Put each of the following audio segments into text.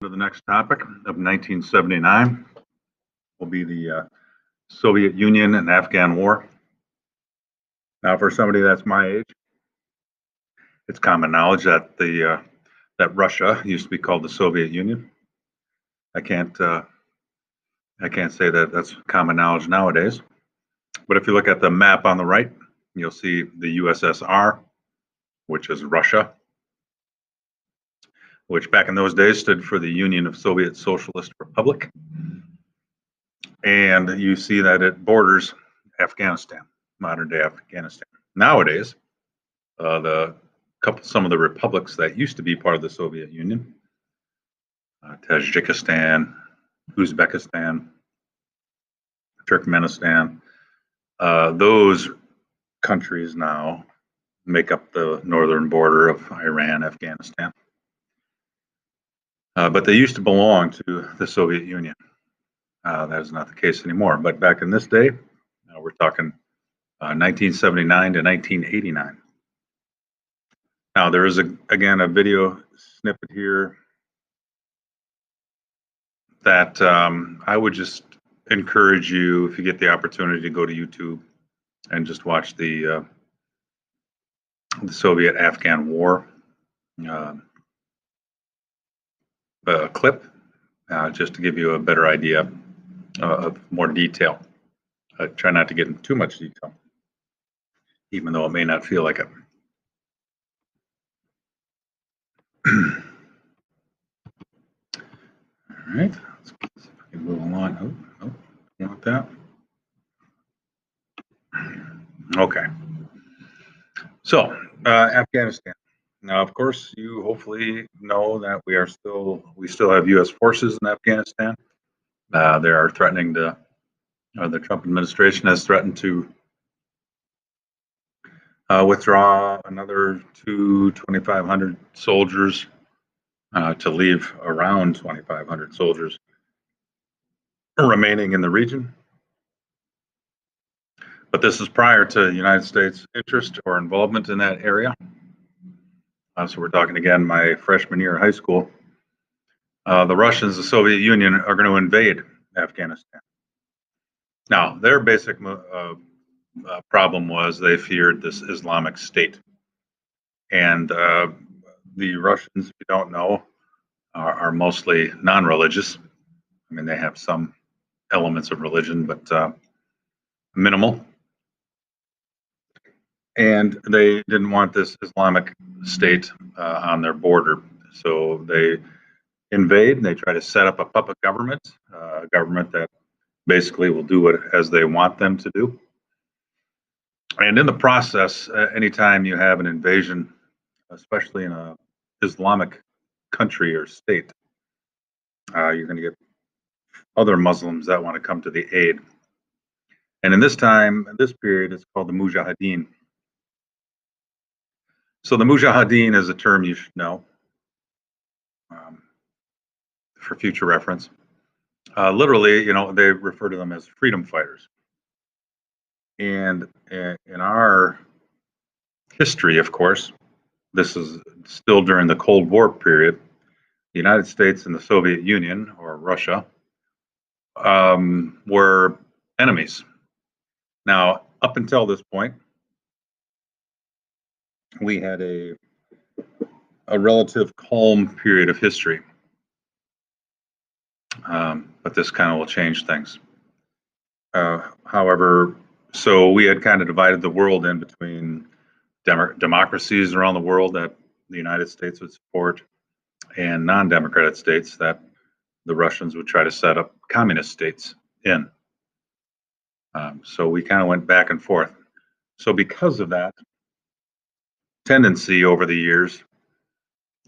To the next topic of 1979 will be the Soviet Union and Afghan War. Now, for somebody that's my age, it's common knowledge that that Russia used to be called the Soviet Union. I can't say that that's common knowledge nowadays. But if you look at the map on the right, you'll see the USSR, which is Russia, which back in those days stood for the Union of Soviet Socialist Republic. And you see that it borders Afghanistan, modern day Afghanistan. Nowadays, some of the republics that used to be part of the Soviet Union, Tajikistan, Uzbekistan, Turkmenistan, those countries now make up the northern border of Iran, Afghanistan. But they used to belong to the Soviet Union. That is not the case anymore. But back in this day, we're talking 1979 to 1989. Now, there is, again, a video snippet here that I would just encourage you, if you get the opportunity, to go to YouTube and just watch the Soviet-Afghan War clip, just to give you a better idea of more detail. Try not to get into too much detail, even though it may not feel like it. All right, let's see if I can move along. Oh, don't want that. Okay. So, Afghanistan. Now, of course, you hopefully know that we still have U.S. forces in Afghanistan. They are threatening to, the Trump administration has threatened to withdraw another 2,500 soldiers, to leave around 2,500 soldiers remaining in the region. But this is prior to the United States interest or involvement in that area. So we're talking again, my freshman year of high school. The Russians, the Soviet Union, are going to invade Afghanistan. Now, their basic problem was they feared this Islamic State. And the Russians, if you don't know, are mostly non-religious. I mean, they have some elements of religion, but minimal. And they didn't want this Islamic State on their border. So they invade and they try to set up a puppet government, a government that basically will do it as they want them to do. And in the process, anytime you have an invasion, especially in an Islamic country or state, you're going to get other Muslims that want to come to the aid. And in this period, it's called the Mujahideen. So the Mujahideen is a term you should know for future reference. Literally, they refer to them as freedom fighters. And in our history, of course, this is still during the Cold War period, the United States and the Soviet Union, or Russia, were enemies. Now, up until this point, we had a relative calm period of history. But this kind of will change things. However, so we had kind of divided the world in between democracies around the world that the United States would support and non-democratic states that the Russians would try to set up communist states in. So we kind of went back and forth. So because of that tendency over the years,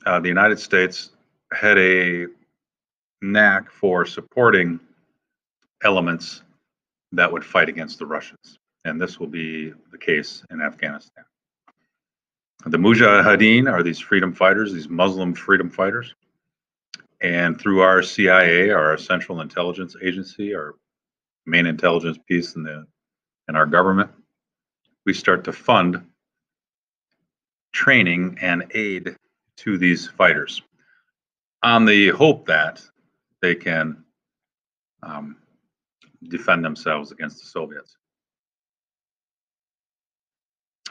the United States had a knack for supporting elements that would fight against the Russians. And this will be the case in Afghanistan. The Mujahideen are these freedom fighters, these Muslim freedom fighters. And through our CIA, our Central Intelligence Agency, our main intelligence piece in our government, we start to fund training and aid to these fighters. on the hope that they can um, defend themselves against the Soviets.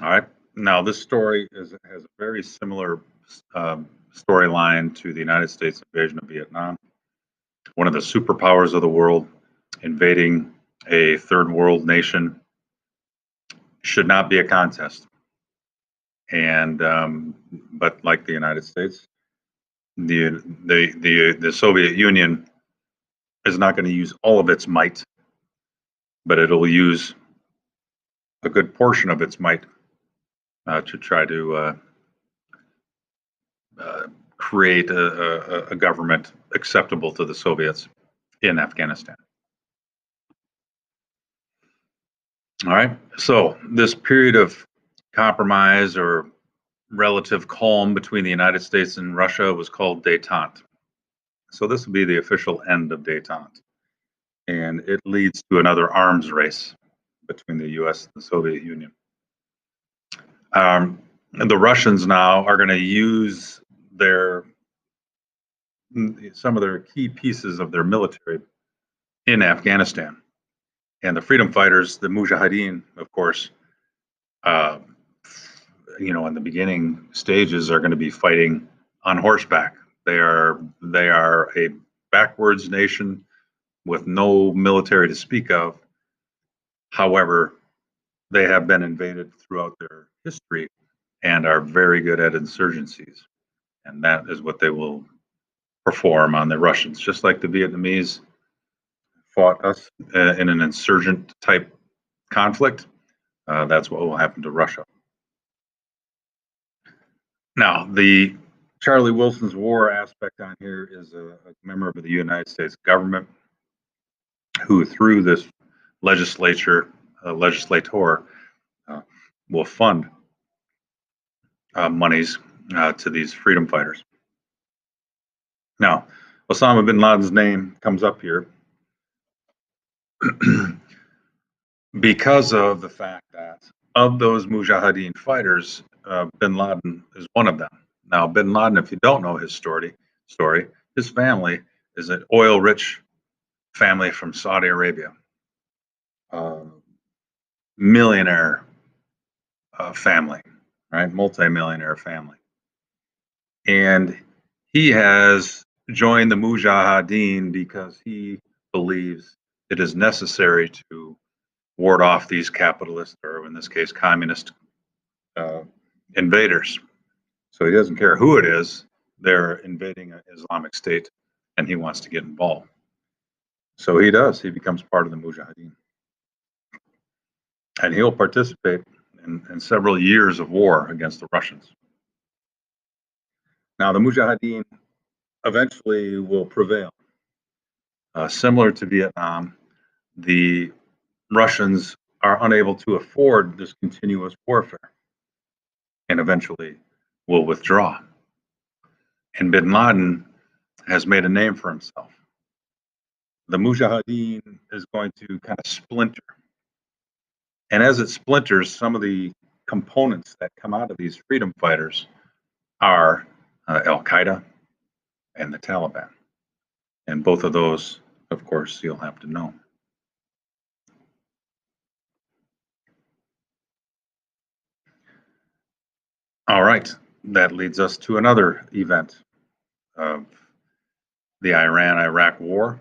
All right. Now, this story has a very similar storyline to the United States invasion of Vietnam. One of the superpowers of the world invading a third world nation should not be a contest. And but like the United States, the Soviet Union is not going to use all of its might, but it'll use a good portion of its might to try to uh, create a government acceptable to the Soviets in Afghanistan. All right. So this period of compromise or relative calm between the United States and Russia was called détente. So this will be the official end of détente. And it leads to another arms race between the US and the Soviet Union. And the Russians now are going to use some of their key pieces of their military in Afghanistan. And the freedom fighters, the Mujahideen, of course, uh, in the beginning stages are going to be fighting on horseback. They are a backwards nation with no military to speak of. However, they have been invaded throughout their history and are very good at insurgencies. And that is what they will perform on the Russians, just like the Vietnamese fought us in an insurgent type conflict. That's what will happen to Russia. Now, the Charlie Wilson's war aspect on here is a member of the United States government who, through this legislator, uh, will fund monies to these freedom fighters. Now, Osama bin Laden's name comes up here because of the fact that of those Mujahideen fighters, bin Laden is one of them. Now, bin Laden, if you don't know his story, his family is an oil-rich family from Saudi Arabia, millionaire family, right? Multi-millionaire family. And he has joined the Mujahideen because he believes it is necessary to ward off these capitalist, or in this case, communist invaders. So he doesn't care who it is, they're invading an Islamic State, and he wants to get involved. So he does, he becomes part of the Mujahideen. And he'll participate in several years of war against the Russians. Now, the Mujahideen eventually will prevail. Similar to Vietnam, the Russians are unable to afford this continuous warfare and eventually will withdraw. And bin Laden has made a name for himself. The Mujahideen is going to kind of splinter. And as it splinters, some of the components that come out of these freedom fighters are Al Qaeda and the Taliban. And both of those, of course, you'll have to know. All right, that leads us to another event of the Iran-Iraq War.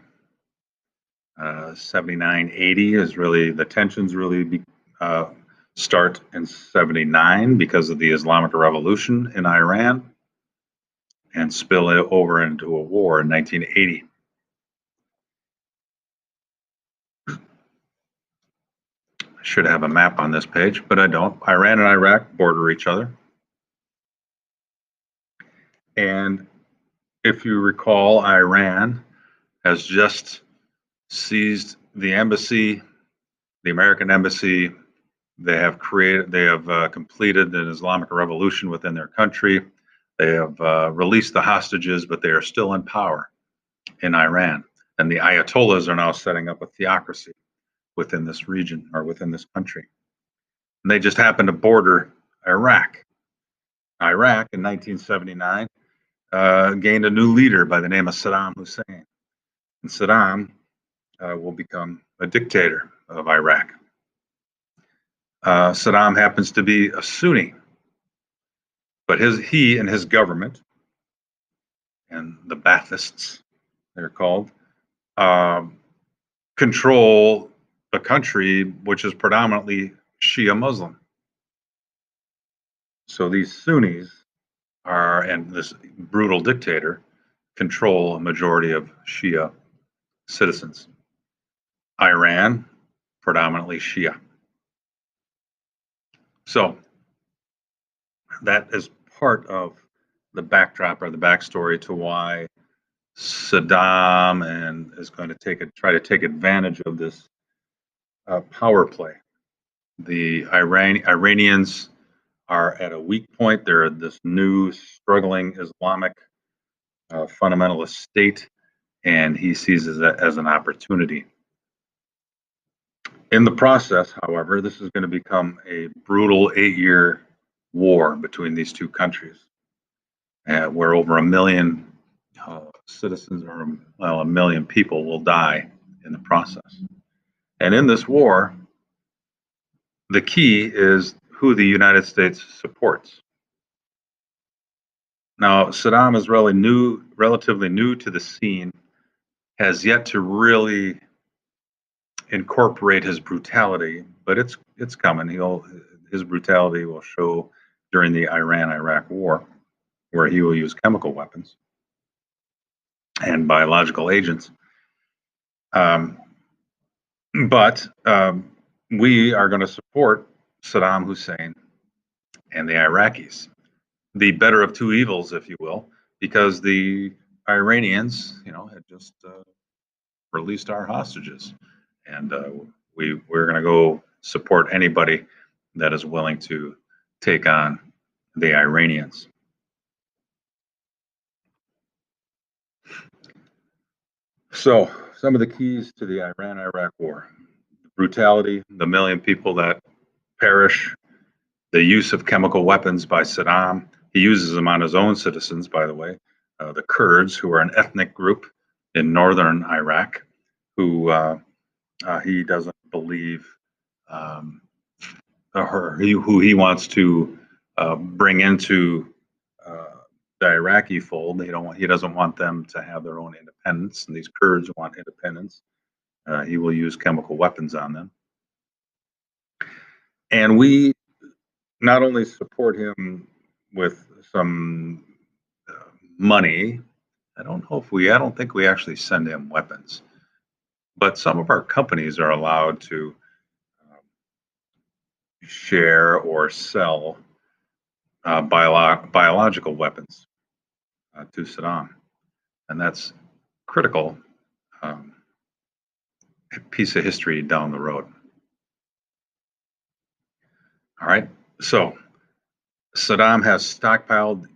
79-80 is really, the tensions really start in 79 because of the Islamic Revolution in Iran and spill over into a war in 1980. I should have a map on this page, but I don't. Iran and Iraq border each other. And if you recall, Iran has just seized the embassy, the American embassy. They have completed an Islamic revolution within their country. They have released the hostages, but they are still in power in Iran. And the Ayatollahs are now setting up a theocracy within this region or within this country. And they just happen to border Iraq. Iraq in 1979 gained a new leader by the name of Saddam Hussein. And Saddam will become a dictator of Iraq. Saddam happens to be a Sunni, but he and his government, and the Baathists, they're called, control a country which is predominantly Shia Muslim. So these Sunnis and this brutal dictator control a majority of Shia citizens. Iran, predominantly Shia. So that is part of the backdrop or the backstory to why Saddam is going to try to take advantage of this power play. The Iranians are at a weak point. They're this new struggling Islamic fundamentalist state, and he sees it as an opportunity. In the process, however, this is going to become a brutal 8-year war between these two countries, where over 1 million citizens, or well, 1 million people, will die in the process. And in this war, the key is who the United States supports. Now, Saddam is relatively new to the scene, has yet to really incorporate his brutality, but it's coming. His brutality will show during the Iran-Iraq War, where he will use chemical weapons and biological agents. But we are going to support Saddam Hussein and the Iraqis, the better of two evils, if you will, because the Iranians, had just released our hostages, and we're going to go support anybody that is willing to take on the Iranians. So, some of the keys to the Iran-Iraq War: the brutality, the 1 million people that perish, the use of chemical weapons by Saddam. He uses them on his own citizens, by the way, the Kurds, who are an ethnic group in northern Iraq, who he doesn't believe, who he wants to bring into the Iraqi fold. He doesn't want them to have their own independence, and these Kurds want independence. He will use chemical weapons on them. And we not only support him with some money. I don't think we actually send him weapons, but some of our companies are allowed to share or sell biological weapons to Saddam, and that's critical piece of history down the road. All right, so Saddam has stockpiled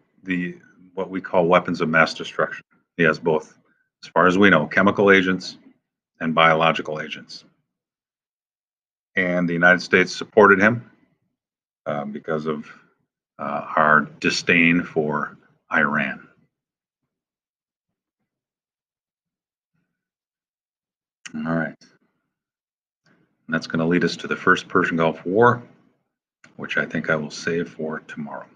what we call weapons of mass destruction. He has both, as far as we know, chemical agents and biological agents. And the United States supported him because of our disdain for Iran. All right. And that's going to lead us to the first Persian Gulf War, which I think I will save for tomorrow.